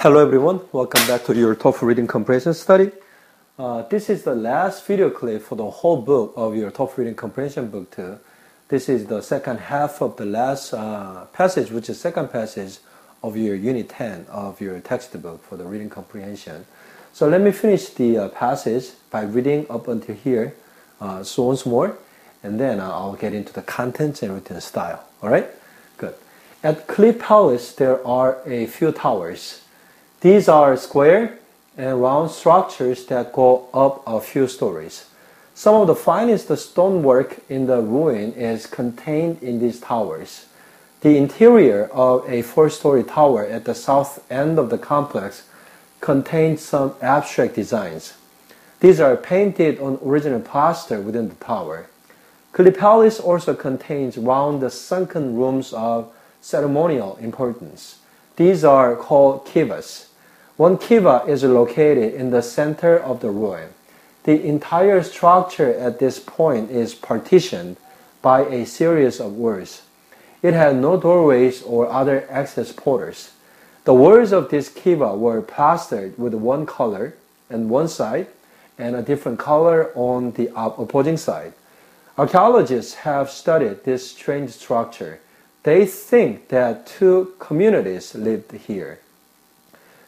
Hello everyone, welcome back to your TOEFL reading comprehension study. This is the last video clip for the whole book of your TOEFL reading comprehension book 2. This is the second half of the last passage, which is second passage of your unit 10 of your textbook for the reading comprehension. So let me finish the passage by reading up until here so once more, and then I'll get into the contents and written style. Alright? Good. At Cliff Palace there are a few towers. These are square and round structures that go up a few stories. Some of the finest stonework in the ruin is contained in these towers. The interior of a four-story tower at the south end of the complex contains some abstract designs. These are painted on original plaster within the tower. Cliff Palace also contains round sunken rooms of ceremonial importance. These are called kivas. One kiva is located in the center of the ruin. The entire structure at this point is partitioned by a series of walls. It had no doorways or other access portals. The walls of this kiva were plastered with one color on one side and a different color on the opposing side. Archaeologists have studied this strange structure. They think that two communities lived here.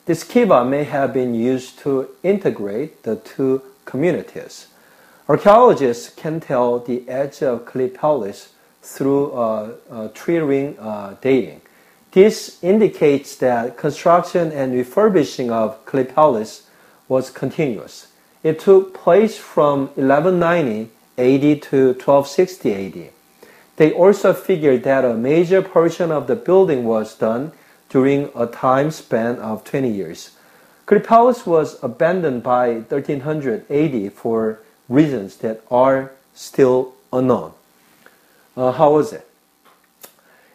This kiva may have been used to integrate the two communities. Archaeologists can tell the edge of Cliff Palace through tree ring dating. This indicates that construction and refurbishing of Cliff Palace was continuous. It took place from 1190 AD to 1260 AD. They also figured that a major portion of the building was done during a time span of 20 years. Cliff Palace was abandoned by 1300 AD for reasons that are still unknown. How was it?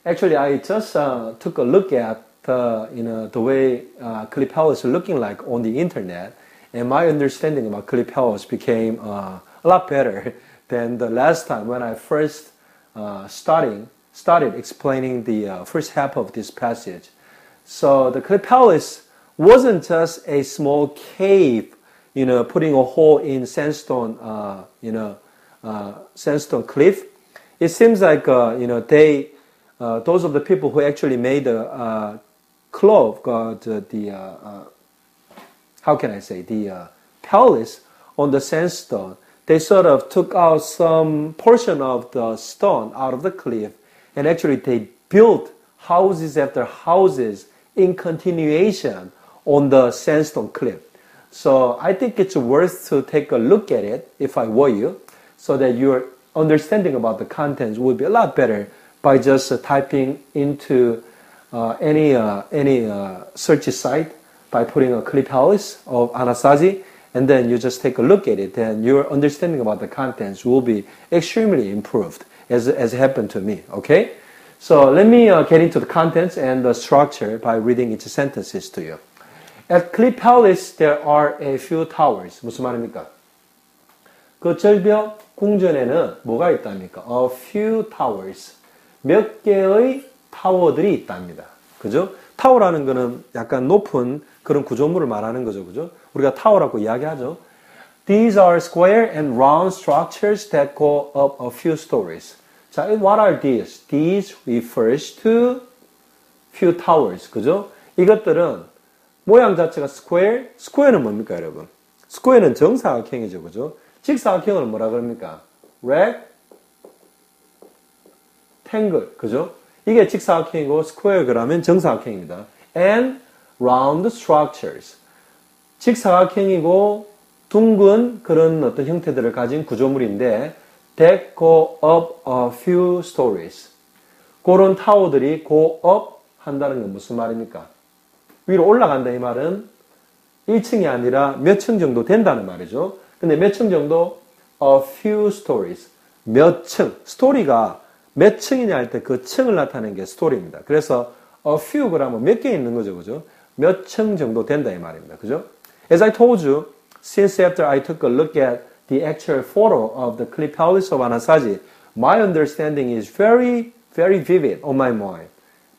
Actually, I just took a look at the way Cliff Palace is looking like on the internet, and my understanding about Cliff Palace became a lot better than the last time when I first started explaining the first half of this passage. So the Cliff Palace wasn't just a small cave, putting a hole in sandstone, sandstone cliff. It seems like, those of the people who actually made the palace on the sandstone, they sort of took out some portion of the stone out of the cliff, and actually they built houses after houses in continuation on the sandstone cliff. So I think it's worth to take a look at it if I were you, so that your understanding about the contents would be a lot better by just typing into any search site by putting a Cliff Palace of Anasazi, and then you just take a look at it, then your understanding about the contents will be extremely improved, as happened to me. Okay? So let me get into the contents and the structure by reading each sentences to you. At Cliff Palace there are a few towers. 무슨 말입니까? 그 절벽 궁전에는 뭐가 있답니까? A few towers. 몇 개의 타워들이 있답니다. 그죠? 타워라는 거는 약간 높은 그런 구조물을 말하는 거죠. 그죠? 우리가 타워라고 이야기하죠. These are square and round structures that go up a few stories. 자, what are these? These refers to few towers. 그죠? 이것들은 모양 자체가 square. square는 뭡니까, 여러분? square는 정사각형이죠. 그죠? 직사각형을 뭐라 그럽니까? rectangle. 그죠? 이게 직사각형이고 square 그러면 정사각형입니다. and round structures. 직사각형이고 둥근 그런 어떤 형태들을 가진 구조물인데 that go up a few stories. 그런 타워들이 go up 한다는 건 무슨 말입니까? 위로 올라간다 이 말은 1층이 아니라 몇 층 정도 된다는 말이죠. 근데 몇 층 정도? A few stories. 몇 층. 스토리가 몇 층이냐 할 때 그 층을 나타내는 게 스토리입니다. 그래서 a few 그러면 몇 개 있는 거죠. 그죠? 몇 층 정도 된다 이 말입니다. 그죠? As I told you, since after I took a look at the actual photo of the Cliff Palace of Anasazi, my understanding is very, very vivid on my mind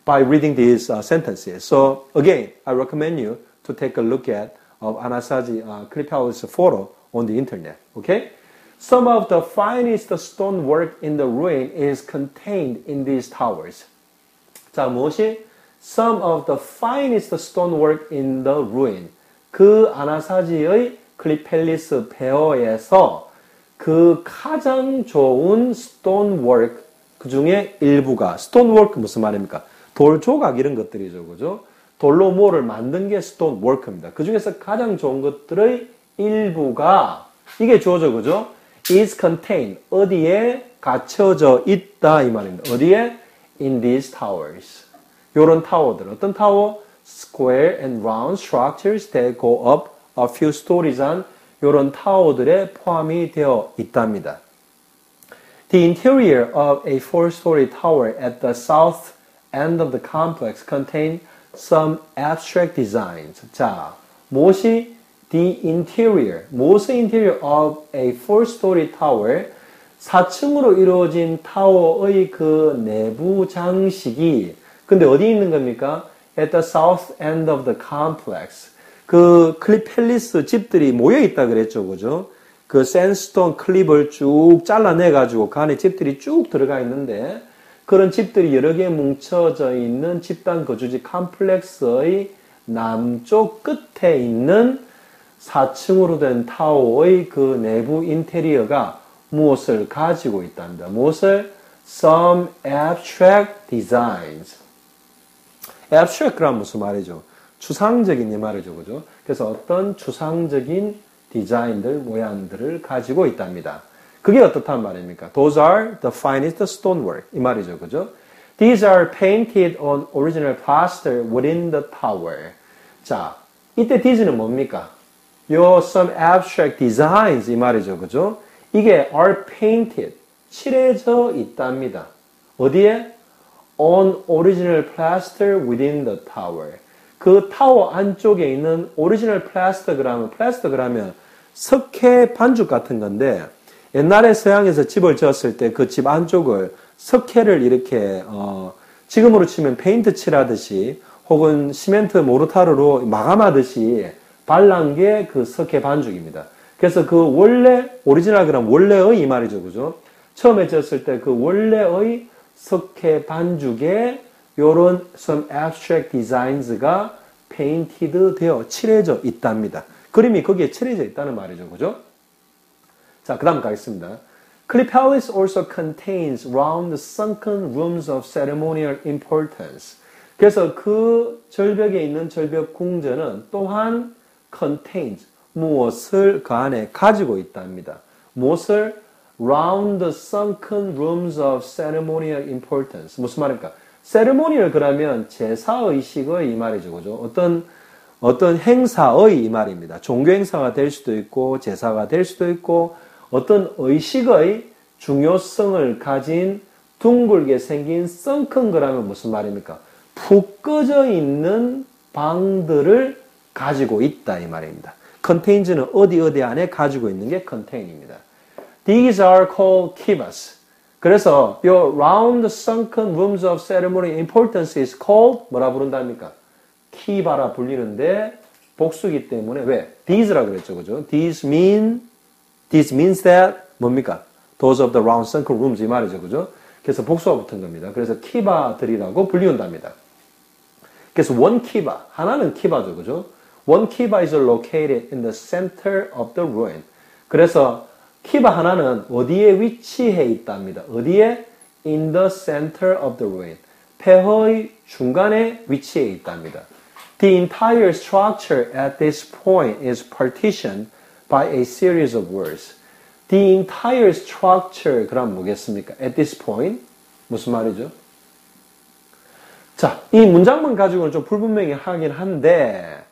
by reading these sentences. So again, I recommend you to take a look at of Anasazi Cliff Palace photo on the internet. Okay? Some of the finest stonework in the ruin is contained in these towers. 자, 무엇이? Some of the finest stonework in the ruin. 그 아나사지의 클리프 팰리스 폐허에서 그 가장 좋은 stonework 그 중에 일부가 stonework 무슨 말입니까? 돌 조각 이런 것들이죠, 그죠? 돌로 뭐를 만든 게 stonework입니다. 그 중에서 가장 좋은 것들의 일부가 이게 주어져, 그죠? is contained 어디에 갇혀져 있다 이 말입니다. 어디에? In these towers. 요런 타워들 어떤 타워? Square and round structures that go up a few stories on 요런 타워들에 포함이 되어 있답니다. The interior of a four-story tower at the south end of the complex contained some abstract designs. 자, 무엇이 the interior, 무엇의 interior of a four-story tower, 4층으로 이루어진 타워의 그 내부 장식이 근데 어디 있는 겁니까? At the south end of the complex. 그 클립 팰리스 집들이 모여 있다 그랬죠, 그죠? 그 샌스톤 클립을 쭉 잘라내가지고 그 안에 집들이 쭉 들어가 있는데 그런 집들이 여러 개 뭉쳐져 있는 집단 거주지 컴플렉스의 남쪽 끝에 있는 4층으로 된 타워의 그 내부 인테리어가 무엇을 가지고 있답니다. 무엇을? Some abstract designs. abstract란 무슨 말이죠? 추상적인 이 말이죠, 그죠? 그래서 어떤 추상적인 디자인들, 모양들을 가지고 있답니다. 그게 어떻단 말입니까? Those are the finest stonework. 이 말이죠, 그죠? These are painted on original plaster within the tower. 자, 이때 these는 뭡니까? 요 some abstract designs 이 말이죠, 그죠? 이게 are painted, 칠해져 있답니다. 어디에? On original plaster within the tower. 그 타워 안쪽에 있는 오리지널 플라스터그라면 석회 반죽 같은 건데 옛날에 서양에서 집을 지었을 때 그 집 안쪽을 석회를 이렇게 지금으로 치면 페인트 칠하듯이 혹은 시멘트 모르타르로 마감하듯이 발란 게 그 석회 반죽입니다. 그래서 그 원래 오리지널 그럼 원래의 이 말이죠, 그죠? 처음에 지었을 때 그 원래의 석회 반죽에 요런 some abstract designs가 painted 되어 칠해져 있답니다. 그림이 거기에 칠해져 있다는 말이죠, 그죠? 자, 그 다음 가겠습니다. Cliff Palace also contains round sunken rooms of ceremonial importance. 그래서 그 절벽에 있는 절벽 궁전은 또한 contains, 무엇을 그 안에 가지고 있답니다. 무엇을? Round sunken rooms of ceremonial importance. 무슨 말입니까? ceremonial 그러면 제사의식의 이 말이죠, 그죠? 어떤 행사의 이 말입니다. 종교 행사가 될 수도 있고, 제사가 될 수도 있고, 어떤 의식의 중요성을 가진 둥글게 생긴 sunken 거라면 무슨 말입니까? 푹 꺼져 있는 방들을 가지고 있다 이 말입니다. contains는 어디 안에 가지고 있는 게 contain입니다. These are called kivas. 그래서 요 round sunken rooms of ceremony importance is called 뭐라 부른답니까? 키바라 불리는데 복수기 때문에 왜? These라 그랬죠, 그죠? This means that 뭡니까? Those of the round sunken rooms 이 말이죠, 그죠? 그래서 복수가 붙은 겁니다. 그래서 키바들이라고 불리운답니다. 그래서 one kiva 하나는 키바죠, 그죠? One kiva is located in the center of the ruin. 그래서 키바 하나는 어디에 위치해 있답니다. 어디에? In the center of the ruin. 폐허의 중간에 위치해 있답니다. The entire structure at this point is partitioned by a series of words. The entire structure 그럼 뭐겠습니까? At this point 무슨 말이죠? 자, 이 문장만 가지고는 좀 불분명히 하긴 한데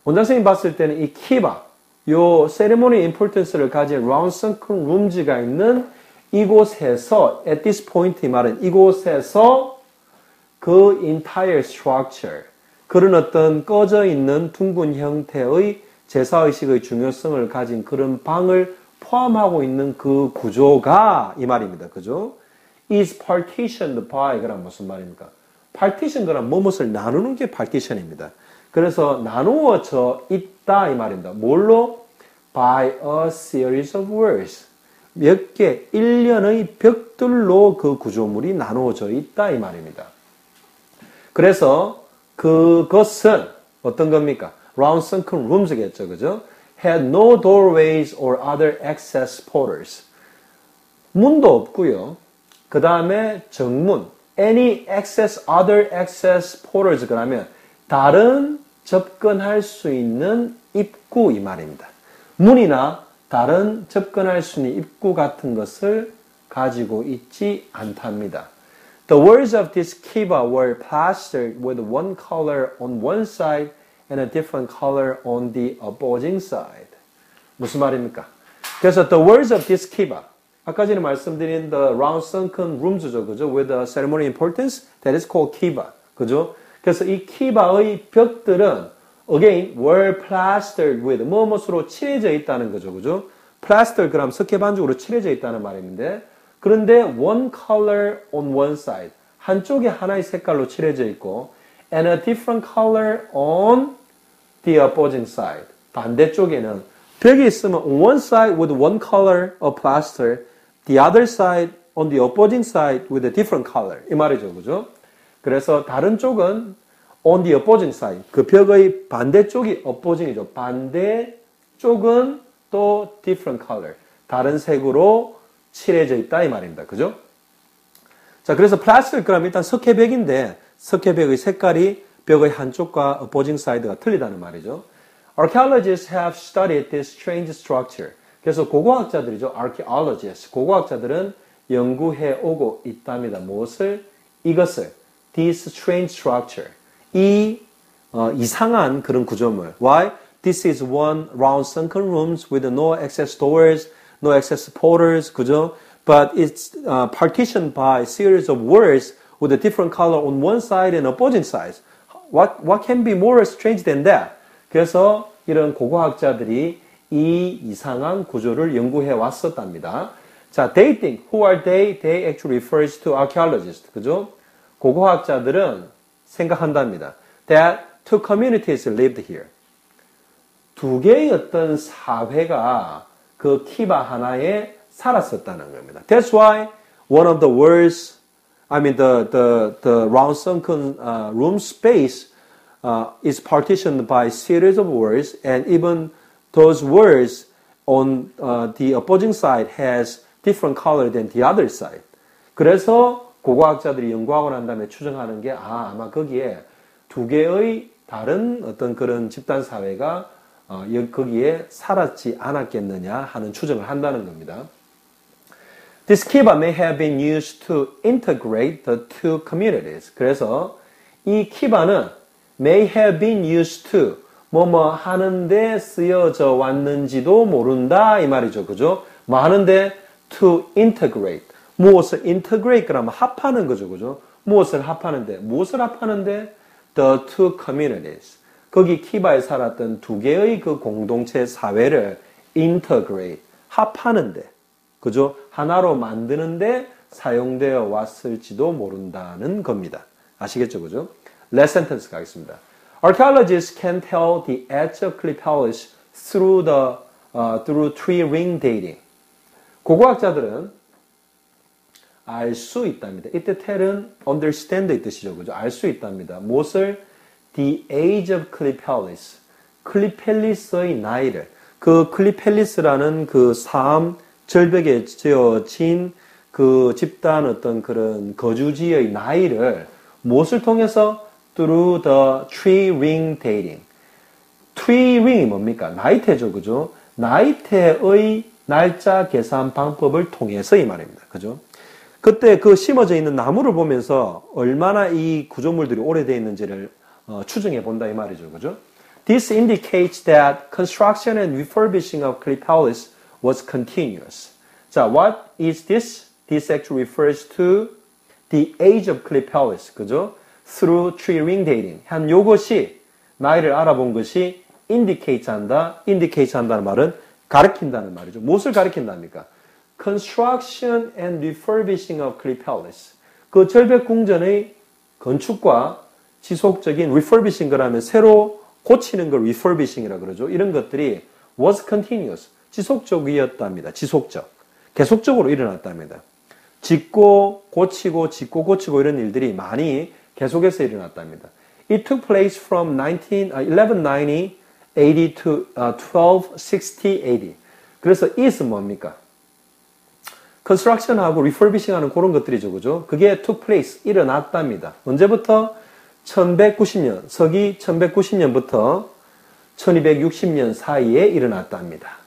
원장 선생님이 봤을 때는 이 키바 요 세레모니 임포턴스를 가진 round sunken rooms가 있는 이곳에서 at this point 이 말은 이곳에서 그 entire structure 그런 어떤 꺼져 있는 둥근 형태의 제사의식의 중요성을 가진 그런 방을 포함하고 있는 그 구조가 이 말입니다. 그죠? is partitioned by 그럼 무슨 말입니까? partition 그럼 무엇을 나누는 게 partition입니다. 그래서 나누어져 있다 이 말입니다. 뭘로? By a series of words. 몇 개, 일련의 벽들로 그 구조물이 나누어져 있다 이 말입니다. 그래서 그것은 어떤 겁니까? Round sunken rooms겠죠, 그죠? Had no doorways or other access portals. 문도 없고요. 그 다음에 정문, any access, other access portals 그러면 다른 접근할 수 있는 입구 이 말입니다. 문이나 다른 접근할 수 있는 입구 같은 것을 가지고 있지 않답니다. The walls of this kiva were plastered with one color on one side and a different color on the opposing side. 무슨 말입니까? 그래서 the walls of this kiva, 아까 전에 말씀드린 the round sunken rooms죠, 그죠? With a ceremonial importance, that is called kiva, 그죠? 그래서 이 kiva의 벽들은 again were plastered with 무엇으로 칠해져 있다는 거죠, 그죠? plaster 그럼 석회 반죽으로 칠해져 있다는 말인데, 그런데 one color on one side, 한쪽에 하나의 색깔로 칠해져 있고, and a different color on the opposing side. 반대쪽에는 벽이 있으면 on one side with one color of plaster, the other side on the opposing side with a different color. 이 말이죠, 그죠? 그래서 다른 쪽은 on the opposing side, 그 벽의 반대쪽이 opposing이죠. 반대쪽은 또 different color, 다른 색으로 칠해져 있다 이 말입니다. 그죠? 자, 그래서 플라스틱 그럼 일단 석회벽인데 석회벽의 색깔이 벽의 한쪽과 opposing side가 틀리다는 말이죠. Archaeologists have studied this strange structure. 그래서 고고학자들이죠. Archaeologists. 고고학자들은 연구해 오고 있답니다. 무엇을? 이것을. This strange structure. 이 이상한 그런 구조물. Why? This is one round sunken rooms with no access doors, no access portals, 그죠? But it's partitioned by a series of walls with a different color on one side and opposing sides. What can be more strange than that? 그래서 이런 고고학자들이 이 이상한 구조를 연구해 왔었답니다. 자, they think, who are they? They actually refers to archaeologists, 그죠? 고고학자들은 생각한답니다. That two communities lived here. 두 개의 어떤 사회가 그 키바 하나에 살았었다는 겁니다. That's why one of the walls, the round sunken room space is partitioned by a series of walls, and even those walls on the opposing side has different color than the other side. 그래서 고고학자들이 연구하고 난 다음에 추정하는 게 아마 거기에 두 개의 다른 어떤 그런 집단 사회가 거기에 살았지 않았겠느냐 하는 추정을 한다는 겁니다. This kiva may have been used to integrate the two communities. 그래서 이 kiva는 may have been used to 뭐뭐 하는데 쓰여져 왔는지도 모른다 이 말이죠. 그죠? 뭐 하는데 to integrate. 무엇을 integrate 그러면 합하는 거죠. 그죠? 무엇을 합하는데 the two communities. 거기 키바에 살았던 두 개의 그 공동체 사회를 integrate, 합하는데, 그죠? 하나로 만드는데 사용되어 왔을지도 모른다는 겁니다. 아시겠죠? 그죠? Last sentence 가겠습니다. Archaeologists can tell the edge of Cliff Palace through tree ring dating. 고고학자들은 알 수 있답니다. 이때 tell은 understand의 뜻이죠. 그죠? 알 수 있답니다. 무엇을? The age of Cliff Palace. 클립 팰리스의 나이를. 그 클립 팰리스라는 그 삶 절벽에 지어진 그 집단 어떤 그런 거주지의 나이를 무엇을 통해서? Through the tree ring dating. tree ring이 뭡니까? 나이테죠. 그죠? 나이테의 날짜 계산 방법을 통해서 이 말입니다. 그죠? 그때 그 심어져 있는 나무를 보면서 얼마나 이 구조물들이 오래되어 있는지를 추정해 본다 이 말이죠. 그죠? This indicates that construction and refurbishing of Cliff Palace was continuous. 자, what is this? This actually refers to the age of Cliff Palace. 그죠? Through tree ring dating. 한 요것이 나이를 알아본 것이 indicate 한다는 말은 가리킨다는 말이죠. 무엇을 가리킨답니까? Construction and refurbishing of Cliff Palace. 그 절벽 궁전의 건축과 지속적인 refurbishing 그러면 새로 고치는 걸 refurbishing이라고 그러죠. 이런 것들이 was continuous, 지속적이었답니다. 지속적. 계속적으로 일어났답니다. 짓고 고치고 짓고 고치고 이런 일들이 많이 계속해서 일어났답니다. It took place from 1190 AD to 1260 AD. 그래서 is 뭡니까? construction하고 refurbishing하는 그런 것들이죠, 그죠? 그게 took place, 일어났답니다. 언제부터? 1190년, 서기 1190년부터 1260년 사이에 일어났답니다.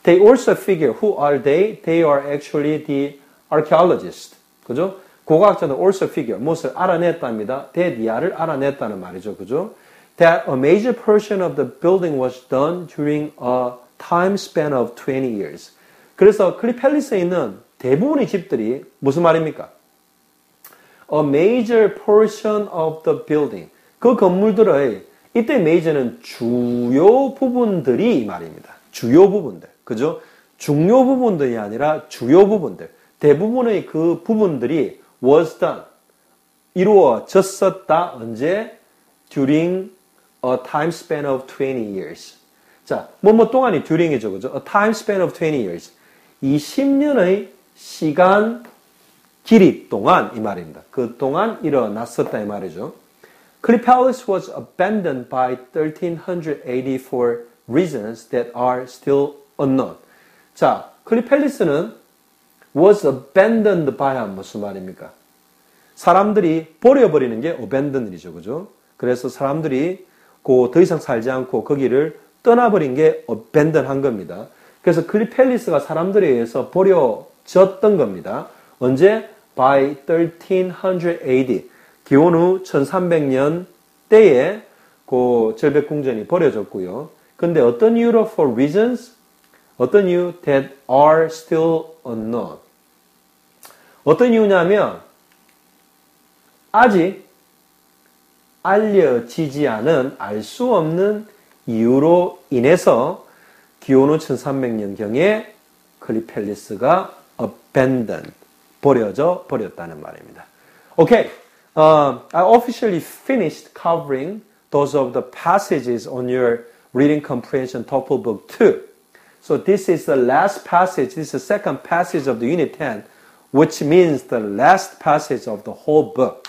They also figure who are they? They are actually the archaeologists. 그죠? 고고학자는 also figure, 무엇을 알아냈답니다. that,를 알아냈다는 말이죠, 그죠? That a major portion of the building was done during a time span of 20 years. 그래서 클리펠리스에 있는 대부분의 집들이 무슨 말입니까? A major portion of the building. 그 건물들의 이때 major는 주요 부분들이 이 말입니다. 주요 부분들. 그죠? 중요 부분들이 아니라 주요 부분들. 대부분의 그 부분들이 was done. 이루어졌었다. 언제? During a time span of 20 years. 자, 뭐뭐 동안이 during이죠. 그죠? A time span of 20 years. 20년의 시간 길이 동안 이 말입니다. 그 동안 일어났었다 이 말이죠. Cleopalis was abandoned by 1380 for reasons that are still unknown. 자, 클리펠리스는 was abandoned by 무슨 말입니까? 사람들이 버려버리는 게 abandon이죠. 그죠? 그래서 사람들이 더 이상 살지 않고 거기를 떠나버린 게 abandon 한 겁니다. 그래서 클리펠리스가 사람들에 의해서 버려졌던 겁니다. 언제? By 1300 AD. 기원 후 1300년 때에 그 절벽궁전이 버려졌고요. 근데 어떤 이유로? For reasons? 어떤 이유? That are still unknown. 어떤 이유냐면 아직 알려지지 않은 알 수 없는 이유로 인해서 기원 후 1300년경에 클리펠리스가 abandoned, 버려져 버렸다는 말입니다. Okay, I officially finished covering those of the passages on your reading comprehension TOEFL book 2. So this is the last passage, this is the second passage of the unit 10, which means the last passage of the whole book.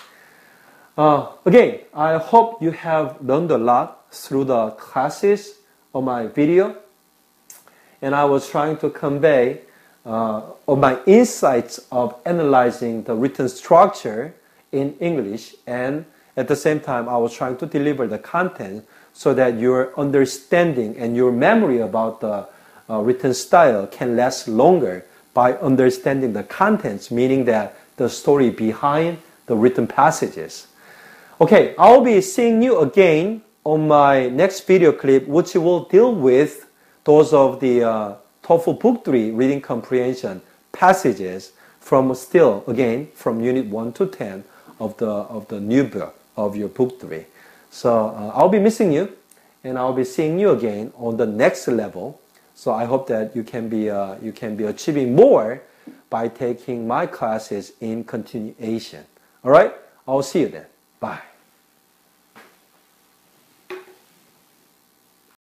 Again, I hope you have learned a lot through the classes of my video. And I was trying to convey my insights of analyzing the written structure in English. And at the same time, I was trying to deliver the content so that your understanding and your memory about the written style can last longer by understanding the contents, meaning that the story behind the written passages. Okay, I'll be seeing you again on my next video clip, which will deal with those of the TOEFL Book 3 reading comprehension passages from still, again, from Unit 1 to 10 of the new book of your Book 3. So I'll be missing you, and I'll be seeing you again on the next level. So I hope that you can be achieving more by taking my classes in continuation. All right? I'll see you then. Bye.